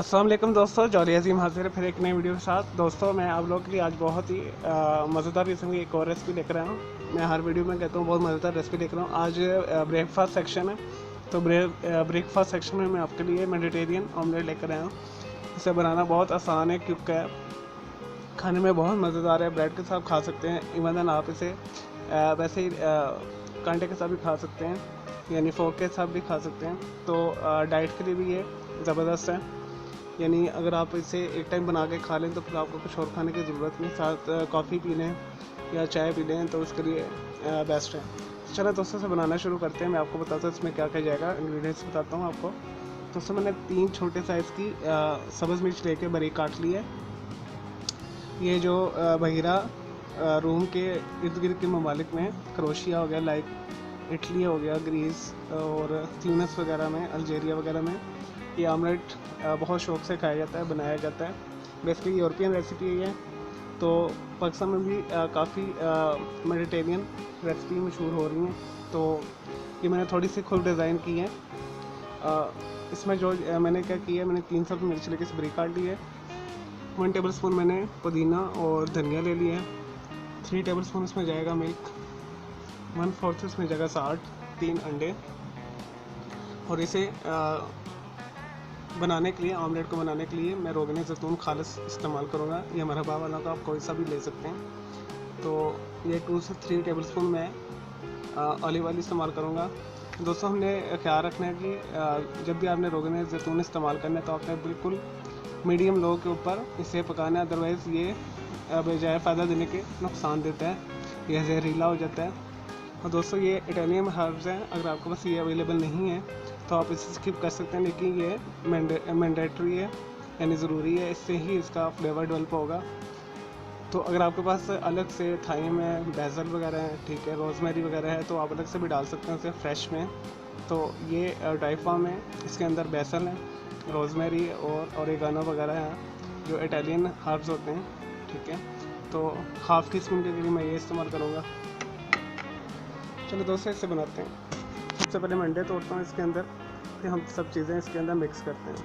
अस्सलाम वालेकुम दोस्तों, जौहरी अजीम हाजिर है फिर एक नई वीडियो के साथ। दोस्तों मैं आप लोगों के लिए आज बहुत ही मज़ेदार किस्म की एक और रेसिपी लेकर आया हूँ। मैं हर वीडियो में कहता हूँ बहुत मज़ेदार रेसिपी लेकर आऊँ। आज ब्रेकफास्ट सेक्शन है, तो ब्रेकफास्ट सेक्शन में मैं आपके लिए मेडिटेरियन ऑमलेट लेकर आया हूँ। इसे बनाना बहुत आसान है, क्विक है, खाने में बहुत मज़ेदार है। ब्रेड के साथ खा सकते हैं, इवन आप इसे वैसे ही कांटे के साथ भी खा सकते हैं, यानी फोर्क के साथ भी खा सकते हैं। तो डाइट के लिए भी ये ज़बरदस्त है, यानी अगर आप इसे एक टाइम बना के खा लें तो फिर आपको कुछ और खाने की ज़रूरत नहीं। साथ कॉफ़ी पी लें या चाय पी लें तो उसके लिए बेस्ट है। चलो दोस्तों से बनाना शुरू करते हैं। मैं आपको बताता हूँ इसमें क्या क्या जाएगा, इंग्रेडिएंट्स बताता हूँ आपको। दोस्तों मैंने 3 छोटे साइज़ की सब्ज़ मिर्च लेके बारीक काट ली है। ये जो बहिरा रोम के इर्द गिर्द के ममालिक में, क्रोशिया हो गया, लाइक इटली हो गया, ग्रीस और ट्यूनिस वगैरह में, अल्जीरिया वगैरह में ये आमलेट बहुत शौक़ से खाया जाता है, बनाया जाता है। बेसिकली यूरोपियन रेसिपी है ये। तो पाकिस्तान में भी काफ़ी मेडिटेरियन रेसिपी मशहूर हो रही हैं। तो ये मैंने थोड़ी सी खुद डिज़ाइन की है। इसमें जो मैंने क्या किया है, मैंने 3 सब मिर्च लेके इसे बारीक काट ली है। 1 टेबल स्पून मैंने पुदीना और धनिया ले लिया है। 3 टेबल स्पून इसमें जाएगा मिल्क। 1/4 इसमें जाएगा साल्ट। 3 अंडे। और इसे बनाने के लिए, ऑमलेट को बनाने के लिए मैं रोगन ज़ैतून खालिस इस्तेमाल करूँगा। ये मरहबा वाला तो आप कोई सा भी ले सकते हैं। तो ये 2 से 3 टेबल स्पून मैं ऑलिव ऑयल इस्तेमाल करूँगा। दोस्तों हमने ख्याल रखना है कि जब भी आपने रोगन ज़ैतून इस्तेमाल करना है तो आपने बिल्कुल मीडियम लो के ऊपर इसे पकाना है, अदरवाइज़ ये बजाय फ़ायदा देने के नुकसान देता है, यह जहरीला हो जाता है। और दोस्तों ये इटालियन हर्ब्स हैं, अगर आपके पास ये अवेलेबल नहीं है तो आप इसे स्किप कर सकते हैं, लेकिन ये मैंडेटरी है, यानी ज़रूरी है, इससे ही इसका फ्लेवर डेवलप होगा। तो अगर आपके पास अलग से थाइम है, बेसल वगैरह है, ठीक है, रोज़मेरी वगैरह है, तो आप अलग से भी डाल सकते हैं उसे फ्रेश में। तो ये ड्राई फॉर्म है, इसके अंदर बेसल है, रोज़मेरी और ओरेगानो वगैरह है, जो इटालियन हर्ब्स होते हैं, ठीक है। तो हाफ़ टी स्पून के करीब मैं ये इस्तेमाल करूँगा। चलो दोस्तों इसे बनाते हैं। सबसे पहले मैं अंडे तोड़ता हूँ इसके अंदर, फिर हम सब चीज़ें इसके अंदर मिक्स करते हैं।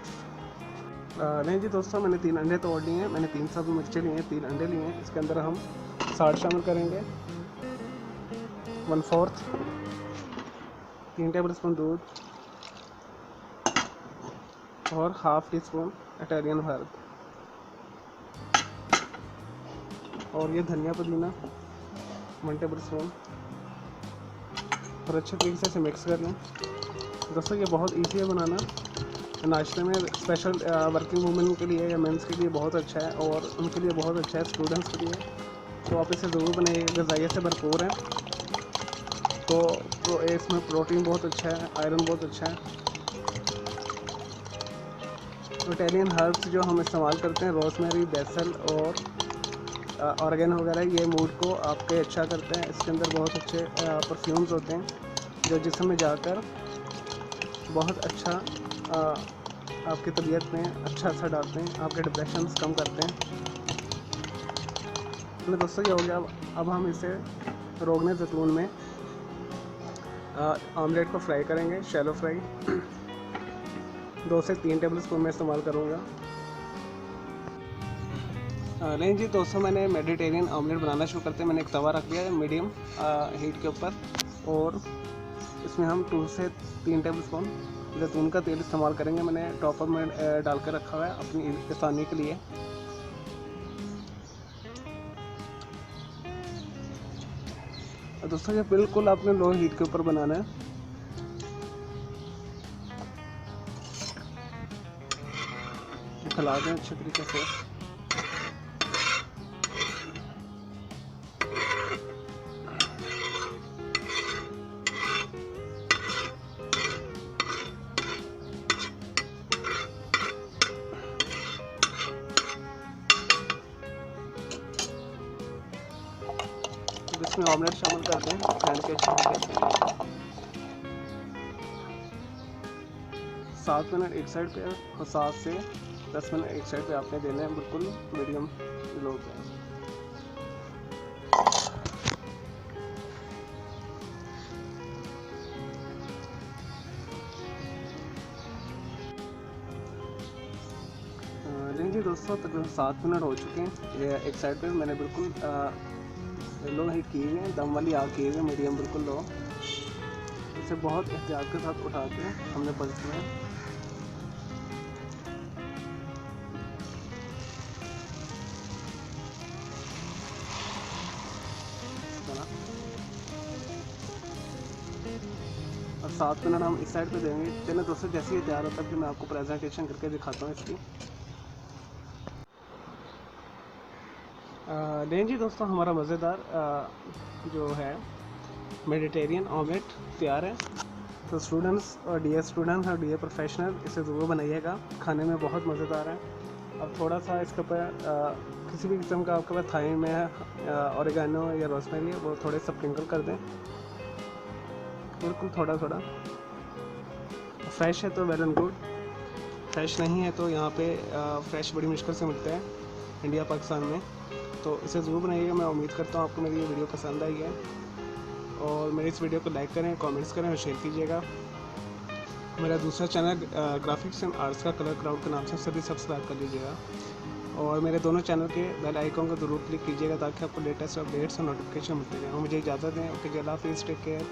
नहीं जी दोस्तों, मैंने 3 अंडे तोड़ लिए हैं, मैंने 3 सब मिर्चें लिए हैं, 3 अंडे लिए हैं। इसके अंदर हम साल्ट शामिल करेंगे, 1/4, 3 टेबल स्पून दूध और half tea spoon Italian herb, और ये धनिया पुदीना 1 टेबल स्पून, और अच्छे तरीके से इसे मिक्स कर लें। दोस्तों ये बहुत ईजी है बनाना, नाश्ते में स्पेशल वर्किंग वूमेन के लिए या मेंस के लिए बहुत अच्छा है, और उनके लिए बहुत अच्छा है, स्टूडेंट्स के लिए। तो आप इसे ज़रूर बनाइएगा, ग़िज़ाइयत से भरपूर है। तो इसमें प्रोटीन बहुत अच्छा है, आयरन बहुत अच्छा है। इटालियन हर्ब्स जो हम इस्तेमाल करते हैं, रोज़मेरी, बेसल और ऑर्गेनो वगैरह, ये मूड को आपके अच्छा करते हैं। इसके अंदर बहुत अच्छे परफ्यूम्स होते हैं जो जिस्म में जाकर बहुत अच्छा आपकी तबीयत में अच्छा असर डालते हैं, आपके डिप्रेशन कम करते हैं। तो दोस्तों ये हो गया। अब हम इसे रोगन ज़ैतून में ऑमलेट को फ्राई करेंगे, शैलो फ्राई। 2 से 3 टेबल स्पून में इस्तेमाल करूँगा। नहीं जी दोस्तों, मैंने मेडिटेरियन ऑमलेट बनाना शुरू करते हैं। मैंने एक तवा रख दिया है मीडियम हीट के ऊपर, और इसमें हम 2 से 3 टेबल स्पून ज़ैतून का तेल इस्तेमाल करेंगे। मैंने टॉपर में डाल कर रखा हुआ है अपनी आसानी के लिए। दोस्तों ये बिल्कुल आपने लो हीट के ऊपर बनाना है। खिला दें अच्छे तरीके से। इसमें ऑमलेट शामिल कर दें पैन के अच्छे तरीके से। 7 मिनट एक साइड पे और 7 से 10 मिनट एक साइड पे आपने देना है, बिल्कुल मीडियम लो पे। दोस्तों तकरीबन 7 मिनट हो चुके हैं। ये एक साइड पे मैंने बिल्कुल लो हीट की हुई है, दम वाली आग की हुई है, मीडियम बिल्कुल लो। इसे बहुत एहतियात के साथ उठा के हमने पलटना है। और 7 मिनट हम इस साइड पे देंगे। चलिए दोस्तों, जैसे ही तैयार होता है फिर मैं आपको प्रेजेंटेशन करके दिखाता हूँ इसकी। लें जी दोस्तों, हमारा मज़ेदार जो है मेडिटेरियन ऑमलेट तैयार है। तो स्टूडेंट्स और डीए स्टूडेंट्स और डीए प्रोफेशनल इसे ज़रूर बनाइएगा, खाने में बहुत मज़ेदार है। अब थोड़ा सा इसके ऊपर किसी भी किस्म का आपके पास थाइम है, ऑरिगेनो या रोज़मेरी, वो थोड़े स्प्रिंकल कर दें, बिल्कुल थोड़ा थोड़ा। फ्रेश है तो वेल एंड गुड, फ्रेश नहीं है तो यहाँ पे फ्रेश बड़ी मुश्किल से मिलता है इंडिया पाकिस्तान में। तो इसे ज़रूर बनाइएगा। मैं उम्मीद करता हूँ आपको मेरी ये वीडियो पसंद आई है, और मेरी इस वीडियो को लाइक करें, कमेंट्स करें और शेयर कीजिएगा। मेरा दूसरा चैनल ग्राफिक्स एंड आर्ट्स का कलर क्राउड के नाम से सभी सब्सक्राइब कर लीजिएगा, और मेरे दोनों चैनल के बेल आइकन को ज़रूर क्लिक कीजिएगा ताकि आपको लेटेस्ट अपडेट्स और नोटिफिकेशन मिलते रहें। और मुझे इजाज़त दें। ओके जी, अल्लाह हाफिज़, टेक केयर।